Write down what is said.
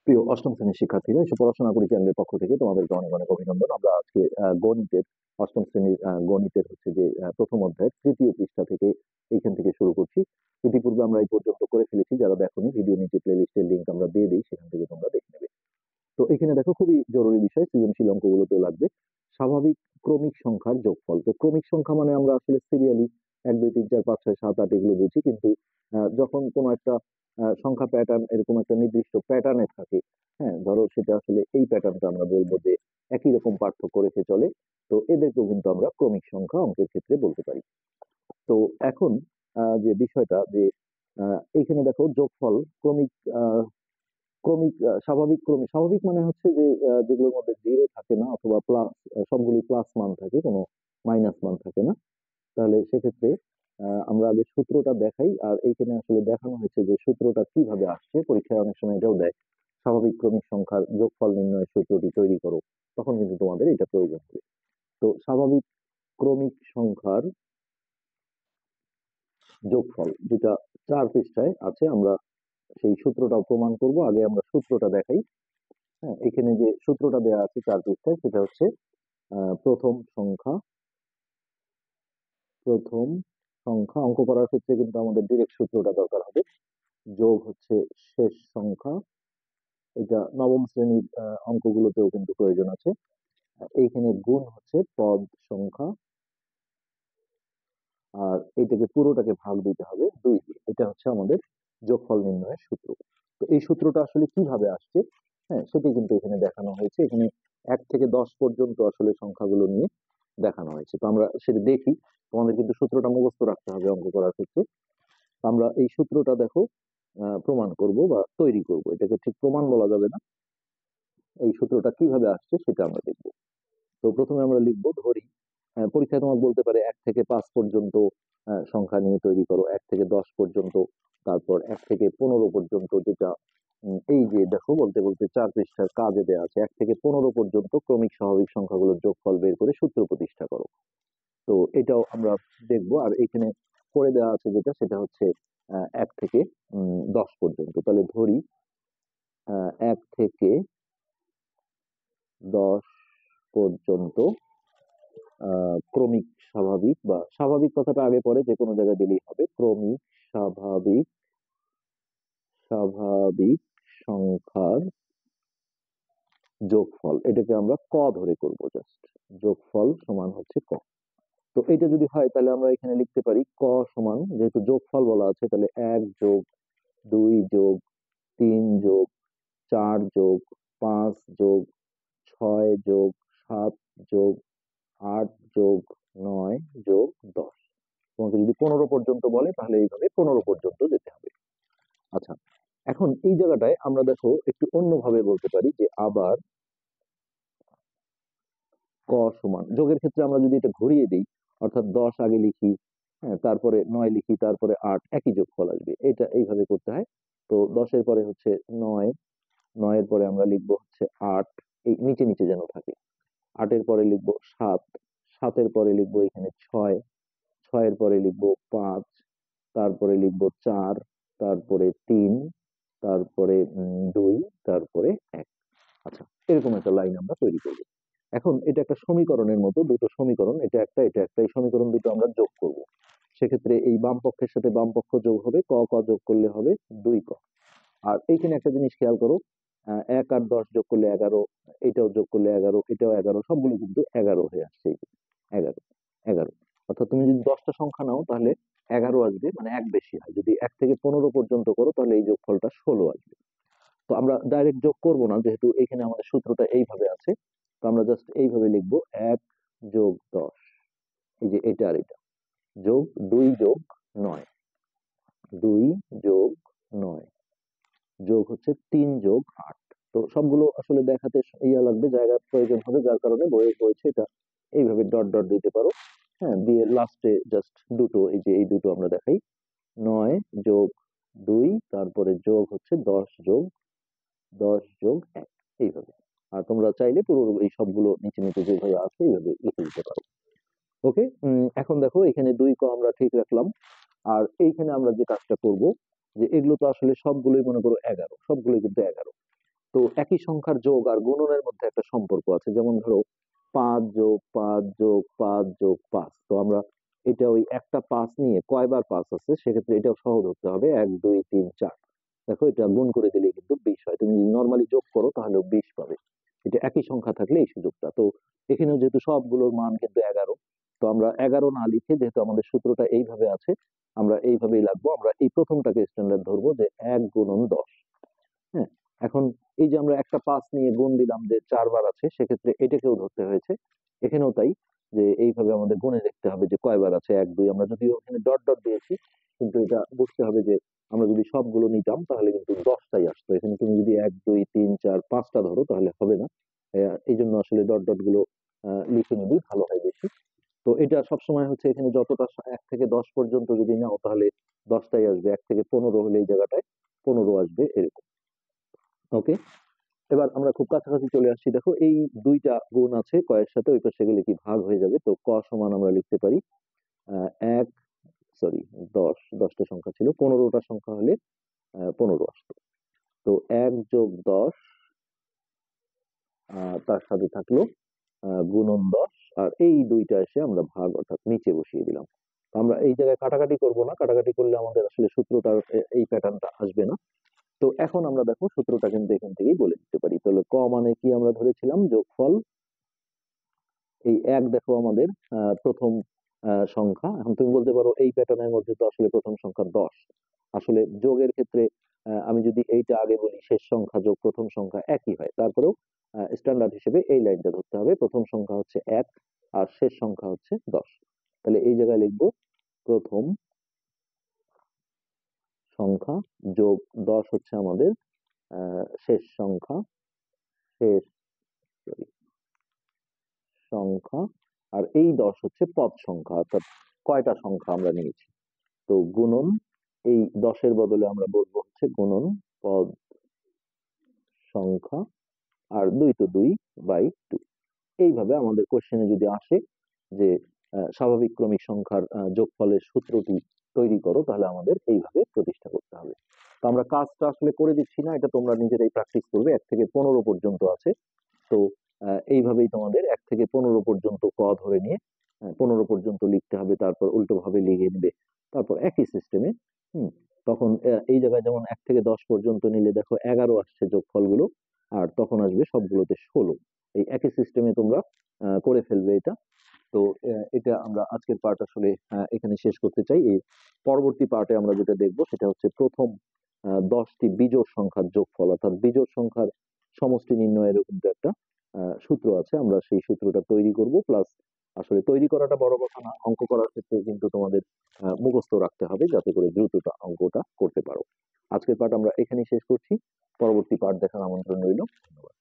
প্রিয় অষ্টম শ্রেণীর শিক্ষার্থীরা, এসব পড়াশোনা করি চ্যানেলের পক্ষ থেকে তোমাদেরকে অনেক অনেক অভিনন্দন। আমরা আজকে গণিতের অষ্টম শ্রেণীর গণিতের হচ্ছে যে প্রথম অধ্যায়ের তৃতীয় পৃষ্ঠা থেকে এইখান থেকে শুরু করছি। ইতিপূর্বে আমরা এই পর্যন্ত করে ফেলেছি, যারা দেখোনি ভিডিও নিচে প্লে লিস্টের লিঙ্ক আমরা দিয়ে দিই, সেখান থেকে তোমরা দেখে নেবে। তো এখানে দেখো, খুবই জরুরি বিষয়, সৃজনশীল অঙ্কগুলোতেও লাগবে। স্বাভাবিক ক্রমিক সংখ্যার যোগফল। তো ক্রমিক সংখ্যা মানে আমরা আসলে সিরিয়ালি 1 2 3 4 5 6 7 8 এগুলো বুঝি, কিন্তু যখন কোনো একটা সংখ্যা প্যাটার্ন এরকম একটা নির্দিষ্ট প্যাটার্নে থাকে, হ্যাঁ ধরো সেটা আসলে এই প্যাটার্নটা আমরা বলবো যে একই রকম পার্থক্য রেখে চলে, তো এদেরকেও কিন্তু আমরা ক্রমিক সংখ্যা অঙ্কের ক্ষেত্রে বলতে পারি। তো এখন যে বিষয়টা যে এইখানে দেখো যোগফল ক্রমিক ক্রমিক স্বাভাবিক মানে হচ্ছে যে যেগুলোর মধ্যে জিরো থাকে না অথবা প্লাস, সবগুলি প্লাস মান থাকে, কোনো মাইনাস মান থাকে না। তাহলে সেক্ষেত্রে আমরা আগে সূত্রটা দেখাই, আর এইখানে আসলে দেখানো হয়েছে যে সূত্রটা কিভাবে আসছে। পরীক্ষায় অনেক সময় এটাও দেয়, স্বাভাবিক ক্রমিক সংখ্যার যোগফল নির্ণয়ের সূত্রটি তৈরি করো, তখন কিন্তু তোমাদের এটা প্রয়োজন হবে। তো স্বাভাবিক ক্রমিক সংখ্যার যোগফল যেটা 4 পৃষ্ঠায় আছে, আমরা সেই সূত্রটা প্রমাণ করব। আগে আমরা সূত্রটা দেখাই। হ্যাঁ, এখানে যে সূত্রটা দেওয়া আছে 4 পৃষ্ঠায়, সেটা হচ্ছে প্রথম সংখ্যা, প্রথম সংখ্যা অঙ্ক করার ক্ষেত্রে কিন্তু আমাদের ডিরেক্ট সূত্রটা দরকার হবে, যোগ হচ্ছে শেষ সংখ্যা। এটা নবম শ্রেণীর অঙ্কগুলোতেও কিন্তু প্রয়োজন আছে। এইখানে গুণ হচ্ছে পদ সংখ্যা, আর এইটাকে পুরোটাকে ভাগ দিতে হবে 2 দিয়ে। এটা হচ্ছে আমাদের যোগফল নির্ণয়ের সূত্র। তো এই সূত্রটা আসলে কিভাবে আসছে, হ্যাঁ সেটাই কিন্তু এখানে দেখানো হয়েছে। এখানে 1 থেকে 10 পর্যন্ত আসলে সংখ্যাগুলো নিয়ে দেখানো হয়েছে। তো আমরা সেটা দেখি। তোমাদের কিন্তু সূত্রটা মুখস্থ রাখতে হবে অঙ্ক করার ক্ষেত্রে। আমরা এই সূত্রটা দেখো প্রমাণ করব বা তৈরি করব, এটাকে ঠিক প্রমাণ বলা যাবে না। এই সূত্রটা কিভাবে আসছে সেটা আমরা দেখব। তো প্রথমে আমরা লিখবো, ধরি পরীক্ষায় তোমাকে বলতে পারে 1 থেকে 5 পর্যন্ত সংখ্যা নিয়ে তৈরি করো, 1 থেকে 10 পর্যন্ত, তারপর 1 থেকে 15 পর্যন্ত, যেটা এই যে দেখো বলতে বলতে 4 পৃষ্ঠার কাজে দেওয়া আছে, 1 থেকে 15 পর্যন্ত ক্রমিক স্বাভাবিক সংখ্যাগুলোর যোগফল বের করে সূত্র প্রতিষ্ঠা করো। তো এটাও আমরা দেখবো। আর এখানে করে দেওয়া আছে যেটা, সেটা হচ্ছে 1 থেকে 10 পর্যন্ত। তাহলে ধরি 1 থেকে 10 পর্যন্ত ক্রমিক স্বাভাবিক, বা স্বাভাবিক কথাটা আগে পরে যে কোনো জায়গায় দিলেই হবে, ক্রমিক স্বাভাবিক স্বাভাবিক সংখ্যার যোগফল, এটাকে আমরা ক ধরে করব জাস্ট। যোগফল সমান হচ্ছে ক। তো এটা যদি হয় তাহলে আমরা এখানে লিখতে পারি ক সমান, যেহেতু যোগফল বলা আছে, তাহলে 1 যোগ 2 যোগ 3 যোগ 4 যোগ 5 যোগ 6 যোগ 8 যোগ 9 যোগ 10। তোমাকে যদি 15 পর্যন্ত বলে তাহলে এইভাবে 15 পর্যন্ত যেতে হবে। আচ্ছা, এখন এই জায়গাটায় আমরা দেখো একটু অন্যভাবে বলতে পারি যে আবার ক সমান, যোগের ক্ষেত্রে আমরা যদি এটা ঘুরিয়ে দিই, অর্থাৎ 10 আগে লিখি, হ্যাঁ তারপরে 9 লিখি, তারপরে 8, একই যোগফল আসবে। এটা এইভাবে করতে হয়। তো 10-এর পরে হচ্ছে 9, 9-এর পরে আমরা লিখবো হচ্ছে 8, এই নিচে নিচে যেন থাকে। 8-এর পরে লিখবো 7, 7-এর পরে লিখবো এখানে 6, 6-এর পরে লিখবো 5, তারপরে লিখবো 4, তারপরে 3, তারপরে 2, তারপরে 1। আচ্ছা, এরকম একটা লাইন আমরা তৈরি করবো। এখন এটা একটা সমীকরণের মতো, দুটো সমীকরণ, এটা একটা এটা একটা, এই সমীকরণ দুটো আমরা যোগ করব। সেক্ষেত্রে এই বাম পক্ষের সাথে বাম পক্ষ যোগ হবে, ক ক যোগ করলে হবে 2ক। আর এইখানে একটা জিনিস খেয়াল করো, 1 আর 10 যোগ করলে 11, এটাও যোগ করলে 11, এটাও 11, সবগুলো কিন্তু 11 হয়ে আসছে। এই যে 11, 11, অর্থাৎ তুমি যদি 10টা সংখ্যা নাও তাহলে 11 আসবে, মানে এক বেশি হয়। যদি 1 থেকে 15 পর্যন্ত করো তাহলে এই যোগফলটা 16 আসবে। তো আমরা ডাইরেক্ট যোগ করব না, যেহেতু এখানে আমাদের সূত্রটা এইভাবে আছে। তো আমরা জাস্ট এইভাবে লিখবো, 1 যোগ 10, এই যে এটা আর এটা, যোগ 2 যোগ 9, 2 যোগ 9, যোগ হচ্ছে 3 যোগ 8। তো সবগুলো আসলে দেখাতে ইয়া লাগবে, জায়গার প্রয়োজন হবে, যার কারণে বইয়ে হয়েছে এটা এইভাবে ডট ডট দিতে পারো। হ্যাঁ, দিয়ে লাস্টে জাস্ট দুটো, এই যে এই দুটো আমরা দেখাই, 9 যোগ 2, তারপরে যোগ হচ্ছে 10 যোগ 1, এইভাবে। আর তোমরা চাইলে পুরো এই সবগুলো নিচে নিচে যেভাবে আছে এইভাবে লিখে দিতে পারো। ওকে, এখন দেখো এখানে 2ক আমরা ঠিক রাখলাম। আর এইখানে আমরা যে কাজটা করব, যে এগুলো তো আসলে সবগুলোই মনে করো 11, সবগুলোই কিন্তু 11। তো একই সংখ্যার যোগ আর গুণনের মধ্যে একটা সম্পর্ক আছে, যেমন ধরো 5+5+5+5। তো আমরা এটা ওই একটা 5 নিয়ে কয়বার 5 আছে সেক্ষেত্রে এটাও সহজ ধরতে হবে, 1 2 3 4। দেখো এটা গুণ করে দিলে কিন্তু 20 হয়, তুমি যদি নর্মালি যোগ করো তাহলেও 20 পাবে। এটা একই সংখ্যা থাকলে এই সুযোগটা। তো এখানেও যেহেতু সবগুলোর মান কিন্তু 11, তো আমরা 11 না লিখে, যেহেতু আমাদের সূত্রটা এইভাবে আছে, আমরা এইভাবেই লাগবো। আমরা এই প্রথমটাকে স্ট্যান্ডার্ড ধরবো যে 1 × 10। হ্যাঁ, এখন এই যে আমরা একটা 5 নিয়ে গুণ দিলাম যে 4 বার আছে, সেক্ষেত্রে এটাকেও ধরতে হয়েছে। এখানেও তাই, যে এইভাবে আমাদের গুণে দেখতে হবে যে কয়বার আছে, 1 2। আমরা যদিও এখানে ডট ডট দিয়েছি, কিন্তু এটা বুঝতে হবে যে আমরা যদি সবগুলো নিতাম তাহলে কিন্তু 10টাই আসতো। এখানে তুমি যদি 1 2 3 4 5টা ধরো তাহলে হবে না। এই জন্য আসলে ডট ডট গুলো লিখে নিবি, ভালো হয় বেশি। তো এটা সবসময় হচ্ছে এখানে যতটা 1 থেকে 10 পর্যন্ত যদি নাও তাহলে 10টাই আসবে, 1 থেকে 15 হলে এই জায়গাটায় 15 আসবে, এরকম। ওকে, এবার আমরা খুব কাছাকাছি চলে আসছি। দেখো এই দুইটা গুণ আছে কয়ের সাথে, ওই পাশে গেলে কি ভাগ হয়ে যাবে। তো ক সমান আমরা লিখতে পারি 1, সরি 10, 10টা সংখ্যা ছিল, 15টা সংখ্যা হলে 15 আসতো। তো 1+10, তার সাথে থাকলো গুণন 10, আর এই দুইটা এসে আমরা ভাগ অর্থাৎ নিচে বসিয়ে দিলাম। তো আমরা এই জায়গায় কাটাকাটি করব না, কাটাকাটি করলে আমাদের আসলে সূত্রটা এই প্যাটার্নটা আসবে না। তো এখন আমরা দেখো সূত্রটা কিন্তু এখান থেকেই বলে দিতে পারি। তাহলে ক মানে কি আমরা ধরেছিলাম, যোগফল। এই 1 দেখো আমাদের প্রথম সংখ্যা। এখন তুমি বলতে পারো এই প্যাটার্নের মধ্যে তো আসলে প্রথম সংখ্যা 10। আসলে যোগের ক্ষেত্রে আমি যদি এইটা আগে বলি, শেষ সংখ্যা যোগ প্রথম সংখ্যা একই হয়, তারপরেও স্ট্যান্ডার্ড হিসেবে এই লাইনটা ধরতে হবে। প্রথম সংখ্যা হচ্ছে 1 আর শেষ সংখ্যা হচ্ছে 10। তাহলে এই জায়গায় লিখবো প্রথম সংখ্যা যোগ 10 হচ্ছে আমাদের শেষ সংখ্যা, শেষ সংখ্যা। আর এই 10 হচ্ছে পদ সংখ্যা, অর্থাৎ কয়টা সংখ্যা আমরা নিয়েছি। তো গুণন, এই 10-এর বদলে আমরা বলবো হচ্ছে গুণন পদ সংখ্যা, আর 2 তো 2/2। এইভাবে আমাদের কোশ্চেনে যদি আসে যে স্বাভাবিক ক্রমিক সংখ্যার যোগফলের সূত্রটি তৈরি করো, তাহলে আমাদের এইভাবে প্রতিষ্ঠা করতে হবে। তো আমরা কাজটা আসলে করে দিচ্ছি না, এটা তোমরা নিজেরাই প্র্যাকটিস করবে। 1 থেকে 15 পর্যন্ত আছে। তো এইভাবেই তোমাদের 1 থেকে 15 পর্যন্ত ক ধরে নিয়ে 15 পর্যন্ত লিখতে হবে, তারপর উল্টো ভাবে লিখে নেবে, তারপর একই সিস্টেমে। হুম, তখন এই জায়গায় যেমন 1 থেকে 10 পর্যন্ত নিলে দেখো 11 আসছে যোগফলগুলো, আর তখন আসবে সবগুলোতে 16। এই একই সিস্টেমে তোমরা করে ফেলবে এটা। তো এটা আমরা আজকের পার্ট আসলে এখানে শেষ করতে চাই। এই পরবর্তী পার্টে আমরা যেটা দেখবো সেটা হচ্ছে প্রথম 10টি বিজোড় সংখ্যার যোগফল, অর্থাৎ বিজোড় সংখ্যার সমষ্টি নির্ণয়ের কিন্তু একটা সূত্র আছে। আমরা সেই সূত্রটা তৈরি করব, প্লাস আসলে তৈরি করাটা বড় কথা না, অঙ্ক করার ক্ষেত্রে কিন্তু তোমাদের মুখস্থ রাখতে হবে যাতে করে দ্রুত অঙ্কটা করতে পারো। আজকের পার্ট আমরা এখানেই শেষ করছি, পরবর্তী পার্ট দেখার আমন্ত্রণ রইল। ধন্যবাদ।